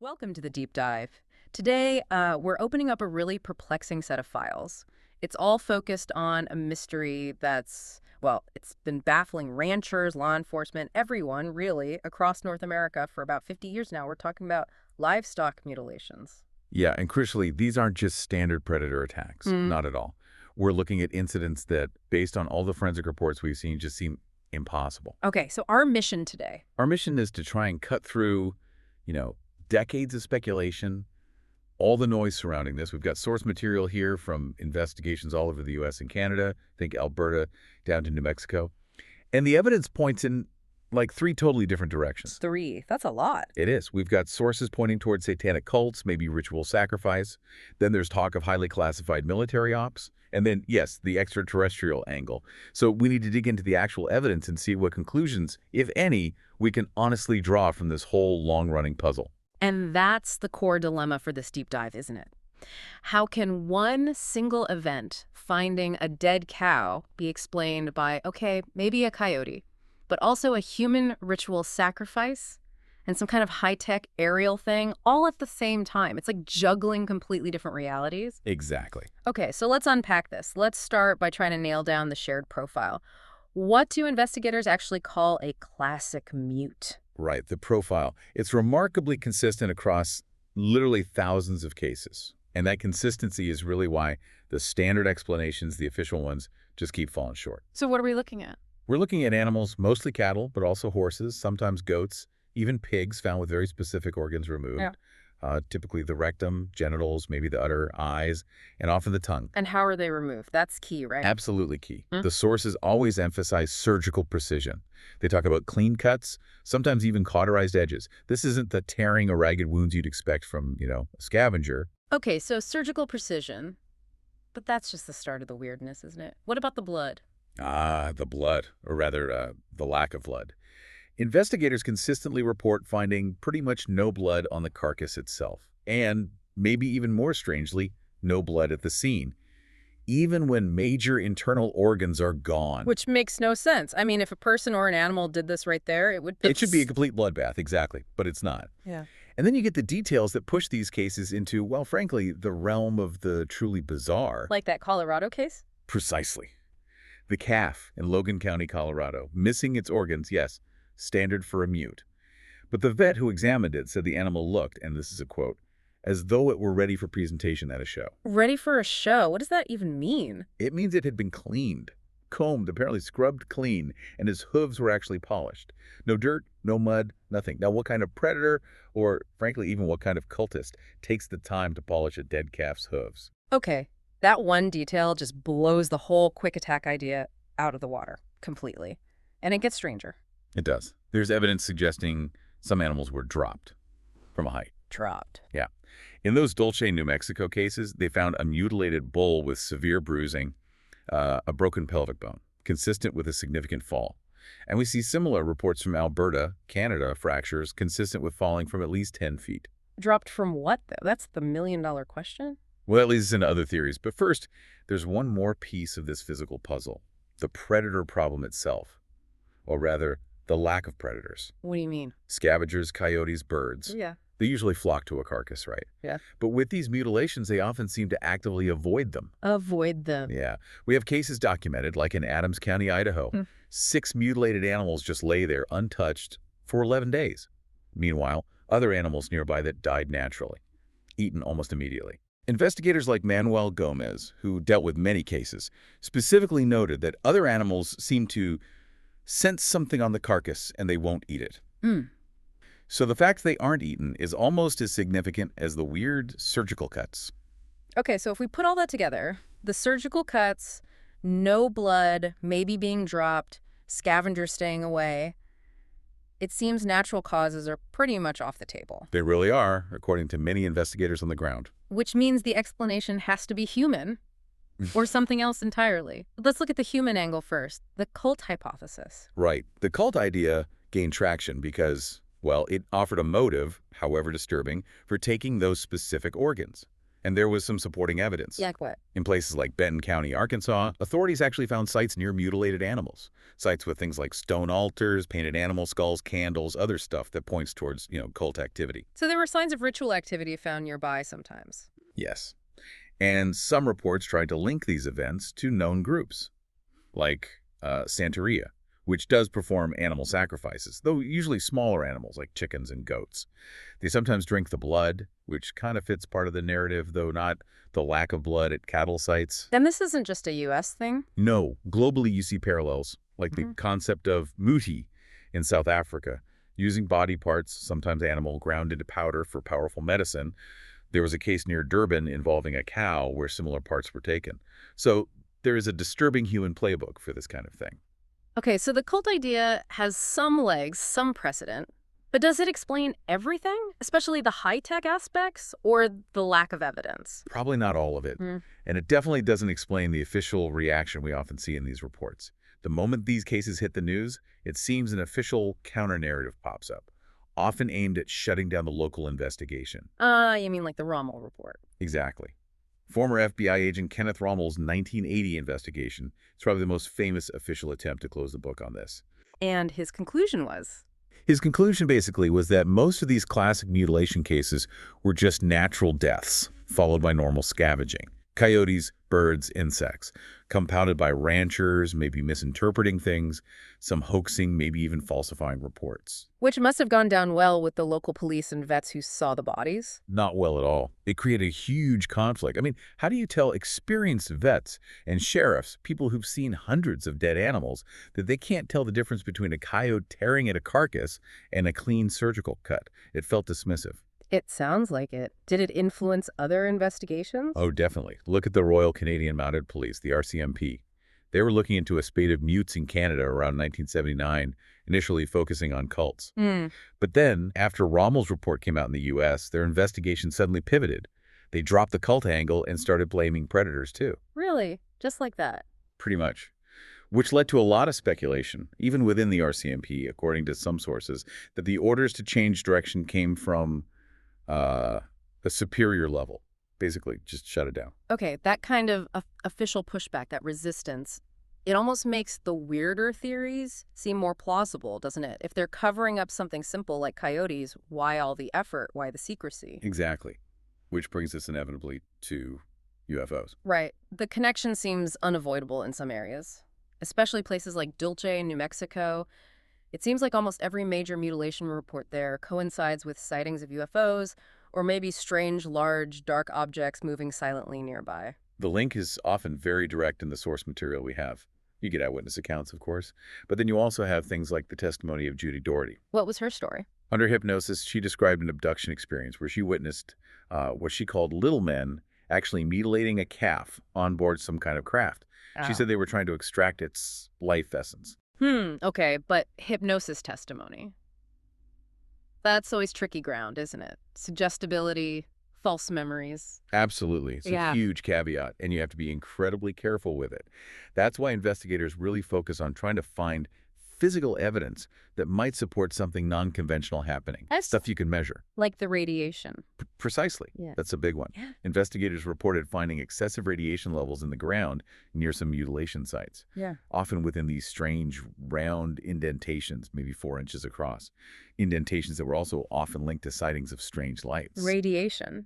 Welcome to the deep dive. Today, we're opening up a really perplexing set of files. It's all focused on a mystery that's, well, it's been baffling ranchers, law enforcement, everyone, really, across North America for about 50 years now. We're talking about livestock mutilations. Yeah, and crucially, these aren't just standard predator attacks. Not at all. We're looking at incidents that, based on all the forensic reports we've seen, just seem impossible. Okay, so our mission today. Our mission is to try and cut through, decades of speculation, all the noise surrounding this. We've got source material here from investigations all over the U.S. and Canada, think Alberta down to New Mexico. And the evidence points in, like, three totally different directions. Three. That's a lot. It is. We've got sources pointing towards satanic cults, maybe ritual sacrifice. Then there's talk of highly classified military ops. And then, yes, the extraterrestrial angle. So we need to dig into the actual evidence and see what conclusions, if any, we can honestly draw from this whole long-running puzzle. And that's the core dilemma for this deep dive, isn't it? How can one single event, finding a dead cow, be explained by, okay, maybe a coyote, but also a human ritual sacrifice and some kind of high-tech aerial thing all at the same time? It's like juggling completely different realities. Exactly. Okay, so let's unpack this. Let's start by trying to nail down the shared profile. What do investigators actually call a classic mute? Right, the profile. It's remarkably consistent across literally thousands of cases. And that consistency is really why the standard explanations, the official ones, just keep falling short. So what are we looking at? We're looking at animals, mostly cattle, but also horses, sometimes goats, even pigs found with very specific organs removed. Yeah. Typically the rectum, genitals, maybe the udder, eyes, and often the tongue. And how are they removed? That's key, right? Absolutely key. The sources always emphasize surgical precision. They talk about clean cuts, sometimes even cauterized edges. This isn't the tearing or ragged wounds you'd expect from, a scavenger. Okay, so surgical precision, but that's just the start of the weirdness, isn't it? What about the blood? The blood, or rather, the lack of blood. Investigators consistently report finding pretty much no blood on the carcass itself, and, maybe even more strangely, no blood at the scene, even when major internal organs are gone. Which makes no sense. I mean, if a person or an animal did this right there, it would... It should be a complete bloodbath, exactly, but it's not. Yeah. And then you get the details that push these cases into, well, frankly, the realm of the truly bizarre. Like that Colorado case? Precisely. The calf in Logan County, Colorado, missing its organs, yes, standard for a mute. But the vet who examined it said the animal looked, and this is a quote, as though it were ready for presentation at a show. Ready for a show? What does that even mean? It means it had been cleaned, combed, apparently scrubbed clean, and his hooves were actually polished. No dirt, no mud, nothing. Now, what kind of predator, or frankly, even what kind of cultist, takes the time to polish a dead calf's hooves? Okay, that one detail just blows the whole quick attack idea out of the water completely. And it gets stranger. It does. There's evidence suggesting some animals were dropped from a height. Dropped. Yeah. In those Dulce, New Mexico cases, they found a mutilated bull with severe bruising, a broken pelvic bone, consistent with a significant fall. And we see similar reports from Alberta, Canada, fractures consistent with falling from at least 10 feet. Dropped from what, though? That's the million-dollar question. Well, that leads us into other theories. But first, there's one more piece of this physical puzzle, the predator problem itself, or rather, the lack of predators. What do you mean? Scavengers, coyotes, birds. Yeah. They usually flock to a carcass, right? Yeah. But with these mutilations, they often seem to actively avoid them. Avoid them. Yeah. We have cases documented, like in Adams County, Idaho. 6 mutilated animals just lay there untouched for 11 days. Meanwhile, other animals nearby that died naturally, eaten almost immediately. Investigators like Manuel Gomez, who dealt with many cases, specifically noted that other animals seem to sense something on the carcass and they won't eat it. So the fact they aren't eaten is almost as significant as the weird surgical cuts. Okay, so if we put all that together, the surgical cuts, no blood, maybe being dropped, scavengers staying away, it seems natural causes are pretty much off the table. They really are, according to many investigators on the ground. Which means the explanation has to be human or something else entirely. Let's look at the human angle first, the cult hypothesis. Right. The cult idea gained traction because, well, it offered a motive, however disturbing, for taking those specific organs. And there was some supporting evidence. Like what? In places like Benton County, Arkansas, authorities actually found sites near mutilated animals. Sites with things like stone altars, painted animal skulls, candles, other stuff that points towards, cult activity. So there were signs of ritual activity found nearby sometimes. Yes. And some reports tried to link these events to known groups, like Santeria, which does perform animal sacrifices, though usually smaller animals like chickens and goats. They sometimes drink the blood, which kind of fits part of the narrative, though not the lack of blood at cattle sites. Then this isn't just a U.S. thing? No, globally you see parallels, like the concept of muti in South Africa, using body parts, sometimes animal, ground into powder for powerful medicine. There was a case near Durban involving a cow where similar parts were taken. So there is a disturbing human playbook for this kind of thing. Okay, so the cult idea has some legs, some precedent, but does it explain everything, especially the high-tech aspects or the lack of evidence? Probably not all of it. And it definitely doesn't explain the official reaction we often see in these reports. The moment these cases hit the news, it seems an official counter-narrative pops up, often aimed at shutting down the local investigation. You mean like the Rommel report? Exactly. Former FBI agent Kenneth Rommel's 1980 investigation is probably the most famous official attempt to close the book on this. And his conclusion was? His conclusion basically was that most of these classic mutilation cases were just natural deaths, followed by normal scavenging. Coyotes, birds, insects, compounded by ranchers, maybe misinterpreting things, some hoaxing, maybe even falsifying reports. Which must have gone down well with the local police and vets who saw the bodies. Not well at all. It created a huge conflict. I mean, how do you tell experienced vets and sheriffs, people who've seen hundreds of dead animals, that they can't tell the difference between a coyote tearing at a carcass and a clean surgical cut? It felt dismissive. It sounds like it. Did it influence other investigations? Oh, definitely. Look at the Royal Canadian Mounted Police, the RCMP. They were looking into a spate of mutes in Canada around 1979, initially focusing on cults. But then, after Rommel's report came out in the U.S., their investigation suddenly pivoted. They dropped the cult angle and started blaming predators, too. Really? Just like that? Pretty much. Which led to a lot of speculation, even within the RCMP, according to some sources, that the orders to change direction came from a superior level. Basically, just shut it down. Okay, that kind of official pushback, that resistance, it almost makes the weirder theories seem more plausible, doesn't it? If they're covering up something simple like coyotes, why all the effort? Why the secrecy? Exactly. Which brings us inevitably to UFOs. Right. The connection seems unavoidable in some areas, especially places like Dulce, New Mexico. It seems like almost every major mutilation report there coincides with sightings of UFOs or maybe strange, large, dark objects moving silently nearby. The link is often very direct in the source material we have. You get eyewitness accounts, of course, but then you also have things like the testimony of Judy Doherty. What was her story? Under hypnosis, she described an abduction experience where she witnessed what she called little men actually mutilating a calf on board some kind of craft. She said they were trying to extract its life essence. Okay, but hypnosis testimony. That's always tricky ground, isn't it? Suggestibility, false memories. Absolutely. It's a huge caveat, and you have to be incredibly careful with it. That's why investigators really focus on trying to find physical evidence that might support something non-conventional happening. Stuff you can measure. Like the radiation. Precisely. Yeah. That's a big one. Yeah. Investigators reported finding excessive radiation levels in the ground near some mutilation sites. Yeah. Often within these strange round indentations, maybe 4 inches across. Indentations that were also often linked to sightings of strange lights. Radiation.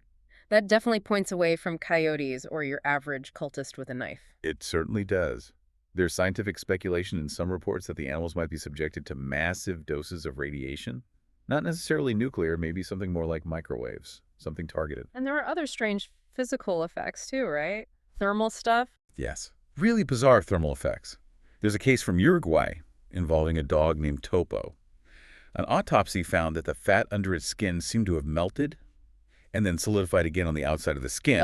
That definitely points away from coyotes or your average cultist with a knife. It certainly does. There's scientific speculation in some reports that the animals might be subjected to massive doses of radiation. Not necessarily nuclear, maybe something more like microwaves, something targeted. And there are other strange physical effects too, right? Thermal stuff? Yes. Really bizarre thermal effects. There's a case from Uruguay involving a dog named Topo. An autopsy found that the fat under its skin seemed to have melted and then solidified again on the outside of the skin.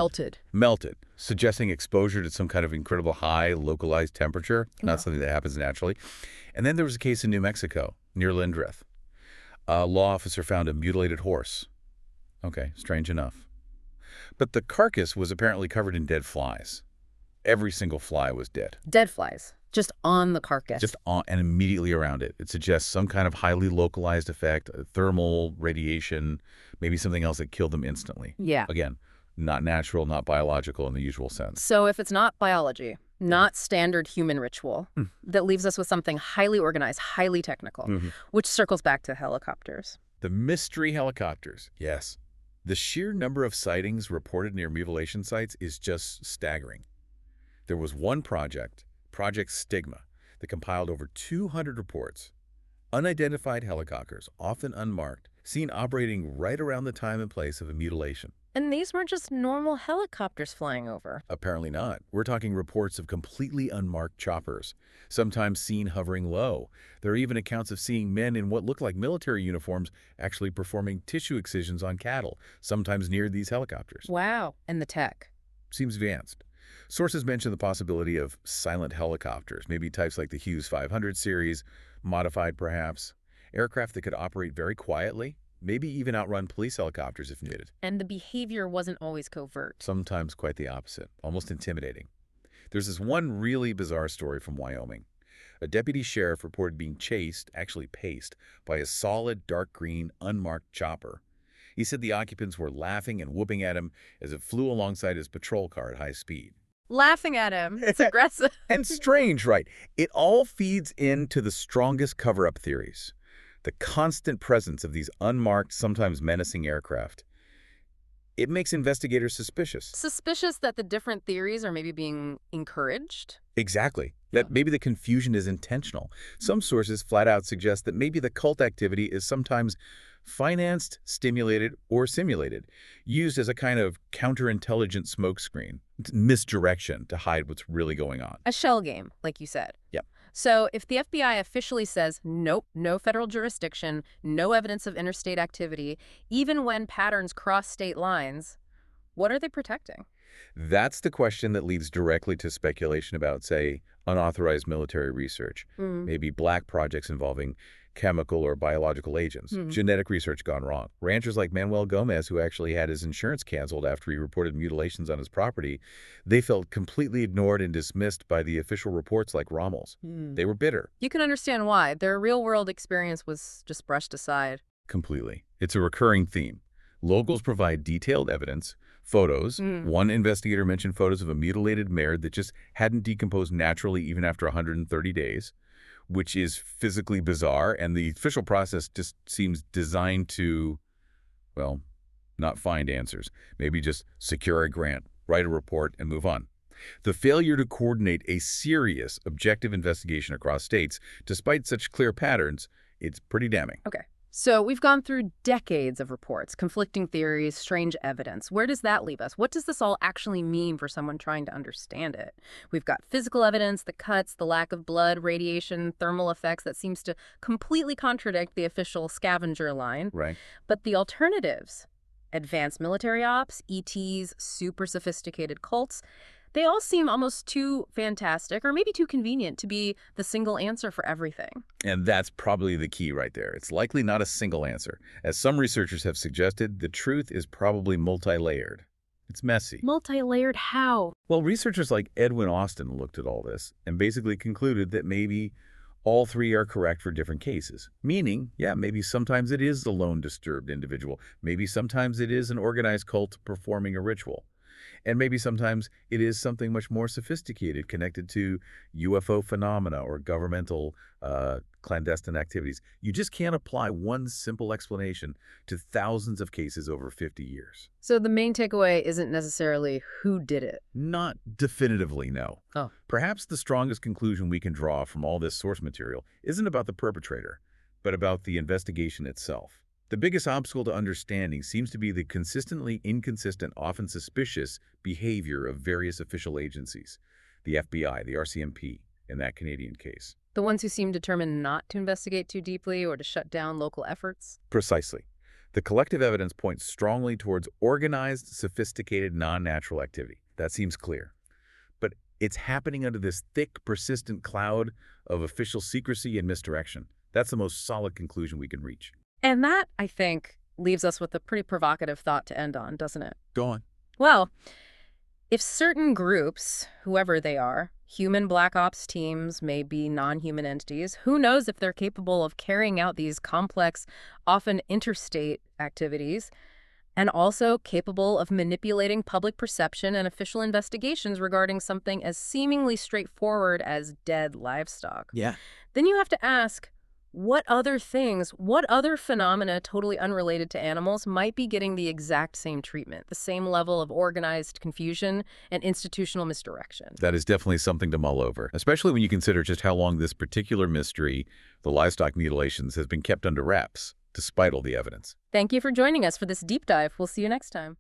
Melted, suggesting exposure to some kind of incredible high localized temperature, not something that happens naturally. And then there was a case in New Mexico, near Lindreth. A law officer found a mutilated horse. Okay, strange enough. But the carcass was apparently covered in dead flies. Every single fly was dead. Dead flies. Just on the carcass. Just on and immediately around it. It suggests some kind of highly localized effect, thermal radiation, maybe something else that killed them instantly. Yeah. Again, Not natural, not biological in the usual sense. So if it's not biology, not standard human ritual, that leaves us with something highly organized, highly technical, which circles back to helicopters. The mystery helicopters, yes. The sheer number of sightings reported near mutilation sites is just staggering. There was one project, Project Stigma, that compiled over 200 reports. Unidentified helicopters, often unmarked, seen operating right around the time and place of a mutilation. And these weren't just normal helicopters flying over. Apparently not. We're talking reports of completely unmarked choppers, sometimes seen hovering low. There are even accounts of seeing men in what look like military uniforms actually performing tissue excisions on cattle, sometimes near these helicopters. Wow. And the tech. Seems advanced. Sources mention the possibility of silent helicopters, maybe types like the Hughes 500 series, modified perhaps, aircraft that could operate very quietly, maybe even outrun police helicopters if needed. And the behavior wasn't always covert. Sometimes quite the opposite, almost intimidating. There's this one really bizarre story from Wyoming. A deputy sheriff reported being chased, actually paced, by a solid dark green, unmarked chopper. He said the occupants were laughing and whooping at him as it flew alongside his patrol car at high speed. Laughing at him. It's aggressive. And strange, right? It all feeds into the strongest cover-up theories. The constant presence of these unmarked, sometimes menacing aircraft. It makes investigators suspicious. Suspicious that the different theories are maybe being encouraged? Exactly. That maybe the confusion is intentional. Some sources flat out suggest that maybe the cult activity is sometimes financed, stimulated, or simulated, used as a kind of counterintelligence smokescreen, misdirection to hide what's really going on. A shell game, like you said. Yep. So if the FBI officially says, nope, no federal jurisdiction, no evidence of interstate activity, even when patterns cross state lines, what are they protecting? That's the question that leads directly to speculation about, say, unauthorized military research, maybe black projects involving chemical or biological agents, genetic research gone wrong. Ranchers like Manuel Gomez, who actually had his insurance canceled after he reported mutilations on his property, they felt completely ignored and dismissed by the official reports like Rommel's. They were bitter. You can understand why. Their real-world experience was just brushed aside. Completely. It's a recurring theme. Locals provide detailed evidence, photos. One investigator mentioned photos of a mutilated mare that just hadn't decomposed naturally even after 130 days. Which is physically bizarre, and the official process just seems designed to, well, not find answers. Maybe just secure a grant, write a report, and move on. The failure to coordinate a serious, objective investigation across states, despite such clear patterns, it's pretty damning. Okay. So we've gone through decades of reports, conflicting theories, strange evidence. Where does that leave us? What does this all actually mean for someone trying to understand it? We've got physical evidence, the cuts, the lack of blood, radiation, thermal effects that seems to completely contradict the official scavenger line. Right. But the alternatives, advanced military ops, ETs, super sophisticated cults, they all seem almost too fantastic or maybe too convenient to be the single answer for everything. And that's probably the key right there. It's likely not a single answer. As some researchers have suggested, the truth is probably multi-layered. It's messy. Multi-layered how? Well, researchers like Edwin Austin looked at all this and basically concluded that maybe all three are correct for different cases. Meaning, yeah, maybe sometimes it is the lone disturbed individual. Maybe sometimes it is an organized cult performing a ritual. And maybe sometimes it is something much more sophisticated connected to UFO phenomena or governmental clandestine activities. You just can't apply one simple explanation to thousands of cases over 50 years. So the main takeaway isn't necessarily who did it. Not definitively, no. Oh. Perhaps the strongest conclusion we can draw from all this source material isn't about the perpetrator, but about the investigation itself. The biggest obstacle to understanding seems to be the consistently inconsistent, often suspicious behavior of various official agencies, the FBI, the RCMP, in that Canadian case. The ones who seem determined not to investigate too deeply or to shut down local efforts? Precisely. The collective evidence points strongly towards organized, sophisticated, non-natural activity. That seems clear. But it's happening under this thick, persistent cloud of official secrecy and misdirection. That's the most solid conclusion we can reach. And that, I think, leaves us with a pretty provocative thought to end on, doesn't it? Go on. Well, if certain groups, whoever they are, human black ops teams, may be non-human entities, who knows if they're capable of carrying out these complex, often interstate activities? And also capable of manipulating public perception and official investigations regarding something as seemingly straightforward as dead livestock. Yeah. Then you have to ask, what other things, what other phenomena totally unrelated to animals might be getting the exact same treatment, the same level of organized confusion and institutional misdirection? That is definitely something to mull over, especially when you consider just how long this particular mystery, the livestock mutilations, has been kept under wraps, despite all the evidence. Thank you for joining us for this deep dive. We'll see you next time.